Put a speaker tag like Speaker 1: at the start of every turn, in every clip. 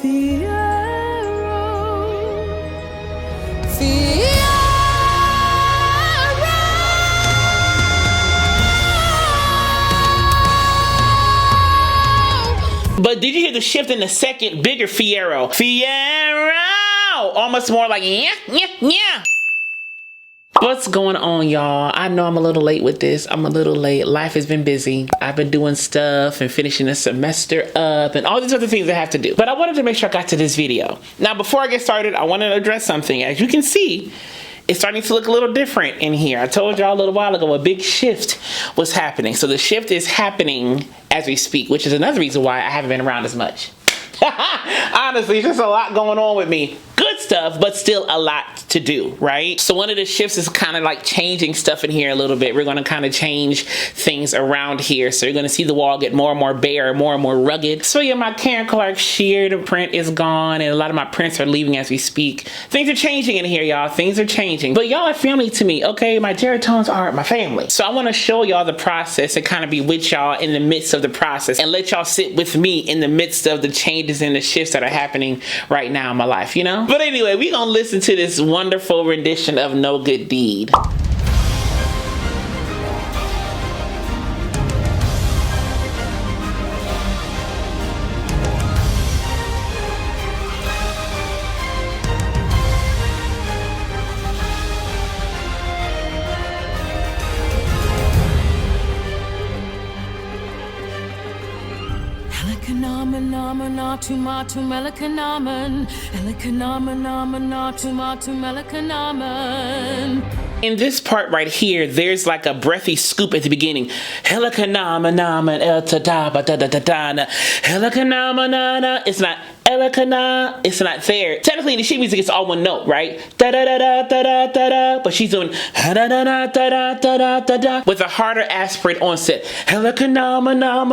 Speaker 1: Fiyero, Fiyero.
Speaker 2: But did you hear the shift in the second, bigger Fiyero? Fiyero! Almost more like yeah, yeah, yeah. What's going on, y'all? I know I'm a little late with this. I'm a little late. Life has been busy. I've been doing stuff and finishing the semester up and all these other things I have to do. But I wanted to make sure I got to this video. Now, before I get started, I want to address something. As you can see, it's starting to look a little different in here. I told y'all a little while ago a big shift was happening. So the shift is happening as we speak, which is another reason why I haven't been around as much. Honestly, it's just a lot going on with me. Good stuff, but still a lot to do, right? So one of the shifts is kind of like changing stuff in here a little bit. We're going to kind of change things around here. So you're going to see the wall get more and more bare, more and more rugged. So yeah, my Karen Clark sheer to print is gone, and a lot of my prints are leaving as we speak. Things are changing in here, y'all. Things are changing. But y'all are family to me, okay? My Geratones are my family. So I want to show y'all the process and kind of be with y'all in the midst of the process and let y'all sit with me in the midst of the changes and the shifts that are happening right now in my life, you know? But anyway, we're gonna listen to this wonderful rendition of No Good Deed. In this part right here, there's like a breathy scoop at the beginning. It's not Elikana, it's not there. Technically in the sheet music it's all one note, right? Da da da da da da da da. But she's doing da da da da da da da da da with a harder aspirate onset. Elikana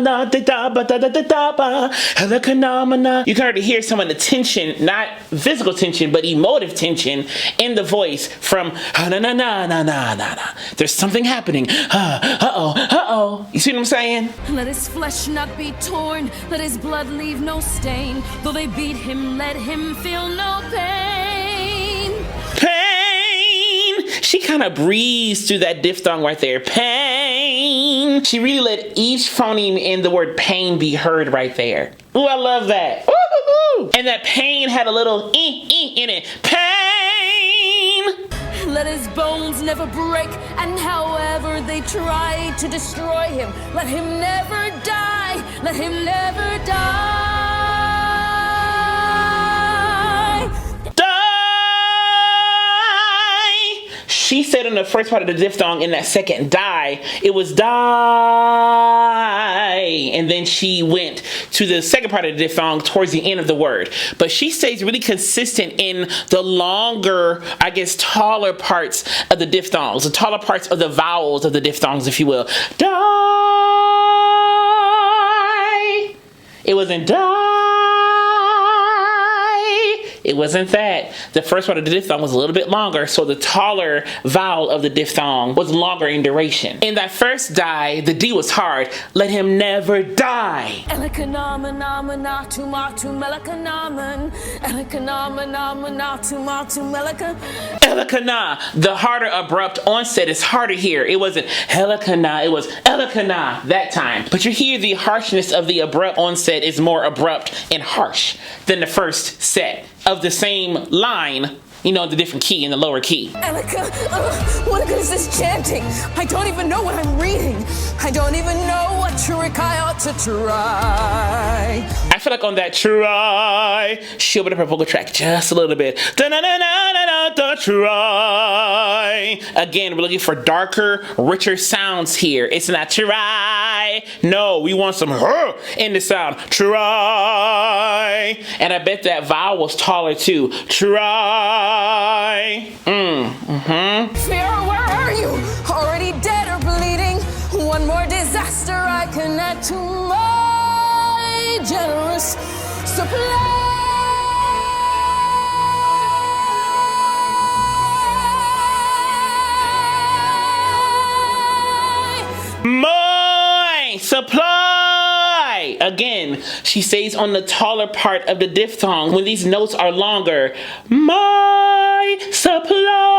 Speaker 2: da da da da da da. Elikana. You can already hear some of the tension, not physical tension, but emotive tension in the voice from na na na na na na na. There's something happening. Uh-oh. You see what I'm saying?
Speaker 1: Let his flesh not be torn, let his blood leave no stain. Though they beat him, let him feel no pain.
Speaker 2: Pain! She kind of breezed through that diphthong right there. Pain! She really let each phoneme in the word pain be heard right there. Ooh, I love that. Ooh. And that pain had a little in it. Pain!
Speaker 1: Let his bones never break, and however they try to destroy him, let him never die, let him never die.
Speaker 2: She said in the first part of the diphthong, in that second die, it was die. And then she went to the second part of the diphthong towards the end of the word. But she stays really consistent in the longer, I guess, taller parts of the diphthongs, the taller parts of the vowels of the diphthongs, if you will. Die. It wasn't die. It wasn't that. The first part of the diphthong was a little bit longer, so the taller vowel of the diphthong was longer in duration. In that first die, the D was hard. Let him never die. Elikana. The harder abrupt onset is harder here. It wasn't Elikana, it was Elikana that time. But you hear the harshness of the abrupt onset is more abrupt and harsh than the first set of the same line, you know, the different key in the lower key.
Speaker 1: Elika, what good is this chanting? I don't even know what I'm reading. I don't even know what trick I ought to try.
Speaker 2: I feel like on that try, she'll open up her vocal track just a little bit. Da-na-na-na-na-na-na, try. Again, we're looking for darker, richer sounds here. It's not try. No, we want some in the sound. Try. And I bet that vowel was taller too. Try.
Speaker 1: Fiyero, where are you? Already dead or bleeding? One more disaster I can add to my generous supply. My
Speaker 2: supply. Again, she stays on the taller part of the diphthong when these notes are longer. My supply.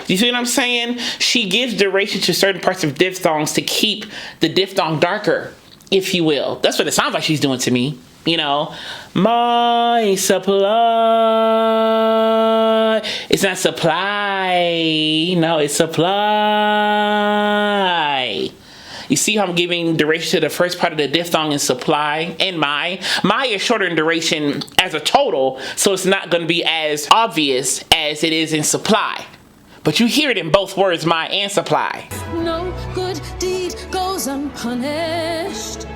Speaker 2: Do you see what I'm saying? She gives duration to certain parts of diphthongs to keep the diphthong darker, if you will. That's what it sounds like she's doing to me. You know, my supply. It's not supply. No, it's supply. You see how I'm giving duration to the first part of the diphthong in supply and my. My is shorter in duration as a total, so it's not going to be as obvious as it is in supply. But you hear it in both words, my and supply.
Speaker 1: No good deed goes unpunished.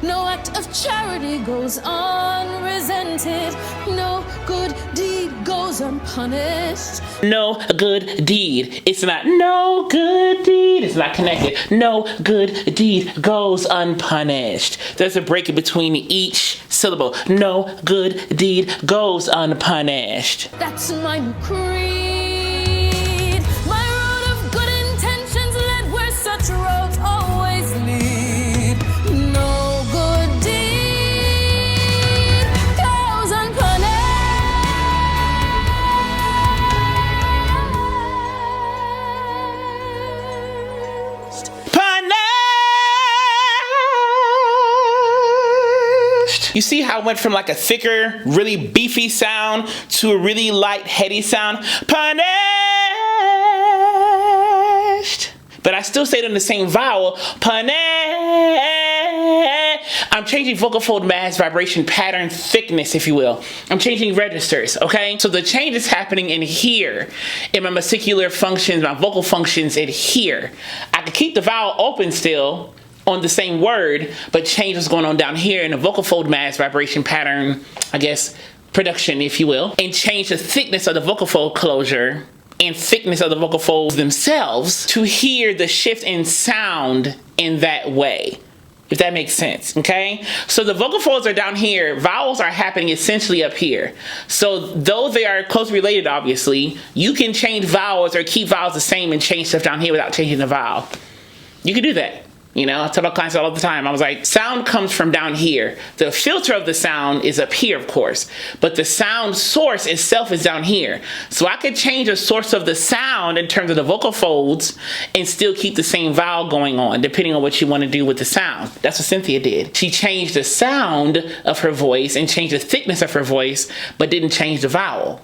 Speaker 1: No act of charity goes unresented. No good deed goes unpunished.
Speaker 2: No good deed. It's not no good deed. It's not connected. No good deed goes unpunished. There's a break in between each syllable. No good deed goes unpunished.
Speaker 1: That's my new creed. My road of good intentions led where such roads always lead.
Speaker 2: You see how it went from like a thicker, really beefy sound to a really light, heady sound? Punished. But I still say it in the same vowel. Punished. I'm changing vocal fold mass, vibration, pattern, thickness, if you will. I'm changing registers, okay? So the change is happening in here, in my musicular functions, my vocal functions in here. I can keep the vowel open still, on the same word, but change what's going on down here in the vocal fold mass, vibration, pattern, I guess, production, if you will, and change the thickness of the vocal fold closure and thickness of the vocal folds themselves to hear the shift in sound in that way, if that makes sense, okay? So the vocal folds are down here, vowels are happening essentially up here. So though they are closely related, obviously, you can change vowels or keep vowels the same and change stuff down here without changing the vowel. You can do that. You know, I tell my clients all the time, I was like, sound comes from down here. The filter of the sound is up here, of course, but the sound source itself is down here. So I could change the source of the sound in terms of the vocal folds and still keep the same vowel going on, depending on what you want to do with the sound. That's what Cynthia did. She changed the sound of her voice and changed the thickness of her voice, but didn't change the vowel.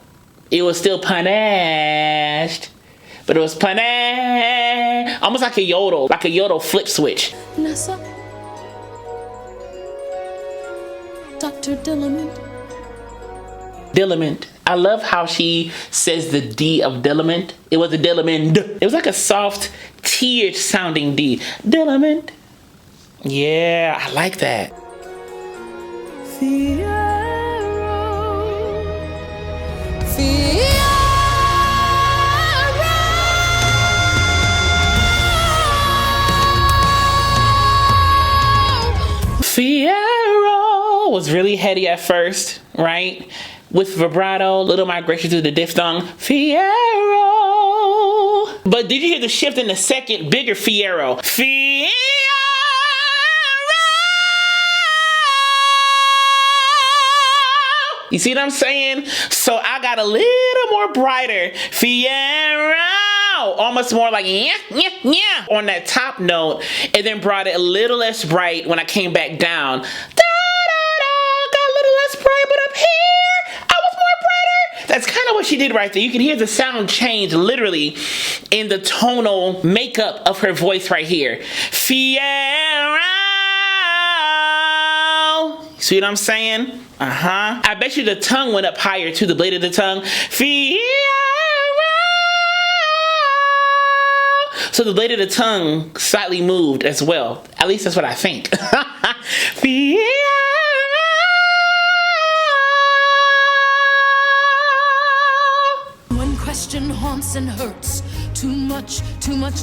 Speaker 2: It was still punished. But it was punished, almost like a yodel flip switch.
Speaker 1: Nessa, Dr. Dillamond.
Speaker 2: Dillamond. I love how she says the D of Dillamond. It was a Dillamond. It was like a soft, T-ish sounding D. Dillamond. Yeah, I like that.
Speaker 1: Fiyero. Fiyero.
Speaker 2: Fiyero was really heady at first, right? With vibrato, little migration through the diphthong. Fiyero. But did you hear the shift in the second, bigger Fiyero? Fiyero. You see what I'm saying? So I got a little more brighter. Fiyero. Almost more like yeah, yeah, yeah on that top note, and then brought it a little less bright when I came back down. Da, da, da, got a little less bright, but up here, I was more brighter. That's kind of what she did right there. You can hear the sound change literally in the tonal makeup of her voice right here. Fiyero. See what I'm saying? I bet you the tongue went up higher too, the blade of the tongue. Fiyero. So the blade of the tongue slightly moved as well. At least that's what I think. Fiyero.
Speaker 1: When question haunts and hurts too much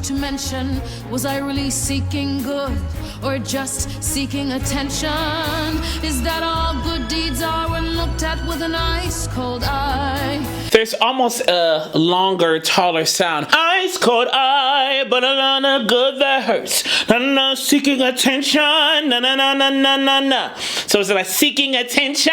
Speaker 1: to mention. Was I really seeking good or just seeking attention? Is that all good deeds are when looked at with an ice cold eye?
Speaker 2: There's almost a longer, taller sound. Ice cold eye, but a lot of good that hurts. Na na, seeking attention. Na na na na na na na. So is it like seeking attention?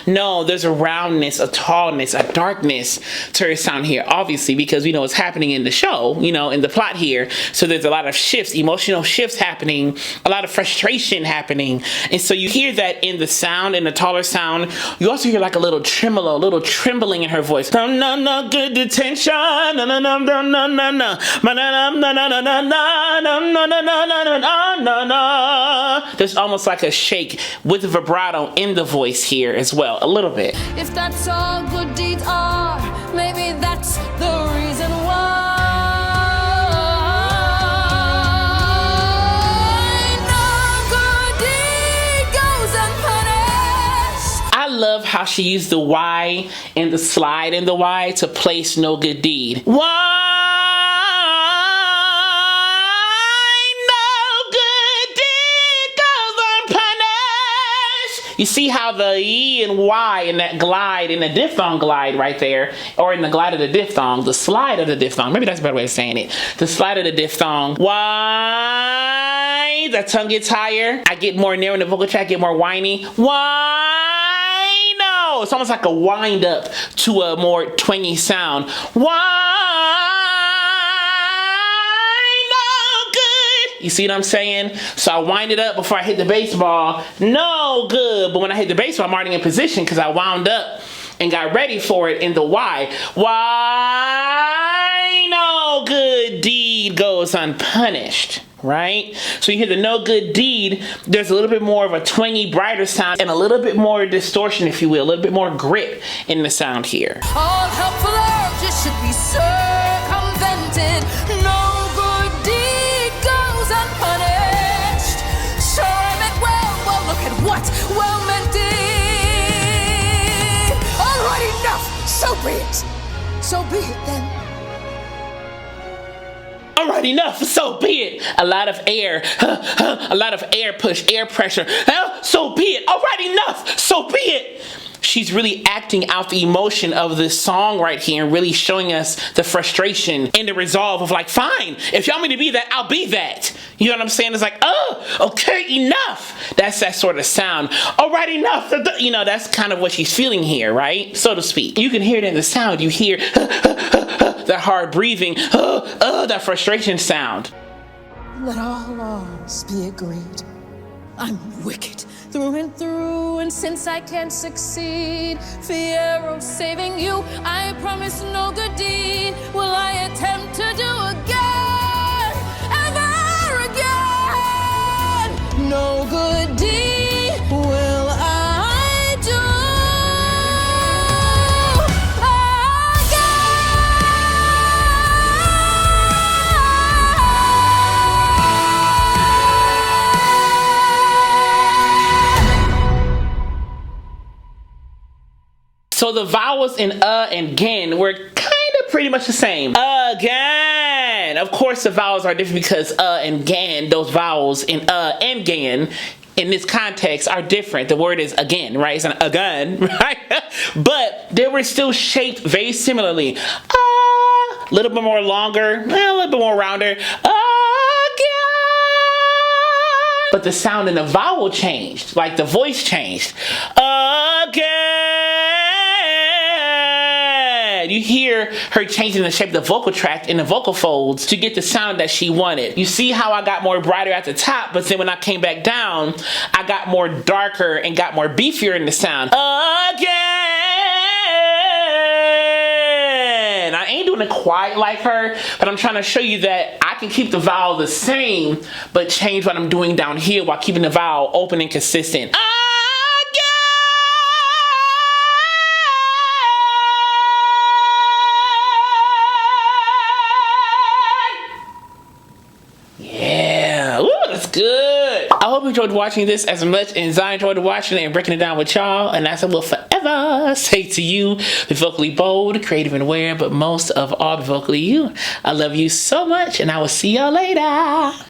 Speaker 2: No, there's a roundness, a tallness, a darkness to her sound here. Obviously, because we know what's happening in the show, you know, in the plot here. So there's a lot of shifts, emotional shifts happening, a lot of frustration happening. And so you hear that in the sound, in the taller sound. You also hear like a little tremolo, a little trembling in her voice. Na na na, good attention. Na na na na na na na. Na na na na na na na na na na na na na. There's almost like a shake with vibrato in the voice here as well, a little bit.
Speaker 1: If that's all good deeds are, maybe that's the reason why.
Speaker 2: I love how she used the Y and the slide in the Y to place no good deed. Why no good deed goes unpunished? You see how the E and Y in that glide, in the diphthong glide right there, or in the glide of the diphthong, the slide of the diphthong, maybe that's a better way of saying it. The slide of the diphthong. Why? The tongue gets higher. I get more narrow in the vocal tract, get more whiny. Why? It's almost like a wind up to a more twangy sound. Why no good? You see what I'm saying? So I wind it up before I hit the baseball. No good. But when I hit the baseball, I'm already in position because I wound up and got ready for it in the Y. Why no good deed goes unpunished? Right? So you hear the no good deed, there's a little bit more of a twangy, brighter sound and a little bit more distortion, if you will, a little bit more grip in the sound here.
Speaker 1: All helpful urges should be circumvented. No good deed goes unpunished. Sure, I meant well, look at what well meant did. All right, enough, so be it. So be it then.
Speaker 2: Alright, enough, so be it. A lot of air, a lot of air push, air pressure. So be it. Alright, enough, so be it. She's really acting out the emotion of this song right here and really showing us the frustration and the resolve of like, fine, if y'all want me to be that, I'll be that. You know what I'm saying? It's like, oh, okay, enough. That's that sort of sound. All right, enough. You know, that's kind of what she's feeling here, right? So to speak. You can hear it in the sound. You hear that hard breathing, that frustration sound.
Speaker 1: Let all laws be agreed. I'm wicked through and through, and since I can't succeed, Fiyero saving you, I promise no good deed will I attempt to do again, ever again. No good deed will I do
Speaker 2: So the vowels in and gen were kind of pretty much the same. Again. Of course the vowels are different because and gan, those vowels in and gan in this context are different. The word is again, right? It's an again, right? But they were still shaped very similarly. A little bit more longer, a little bit more rounder. But the sound in the vowel changed, like the voice changed. Again. You hear her changing the shape of the vocal tract in the vocal folds to get the sound that she wanted. You see how I got more brighter at the top, but then when I came back down, I got more darker and got more beefier in the sound. Again. I ain't doing it quite like her, but I'm trying to show you that I can keep the vowel the same, but change what I'm doing down here while keeping the vowel open and consistent. Good. I hope you enjoyed watching this as much as I enjoyed watching it and breaking it down with y'all. And as I will forever say to you, be vocally bold, creative, and aware, but most of all, be vocally you. I love you so much, and I will see y'all later.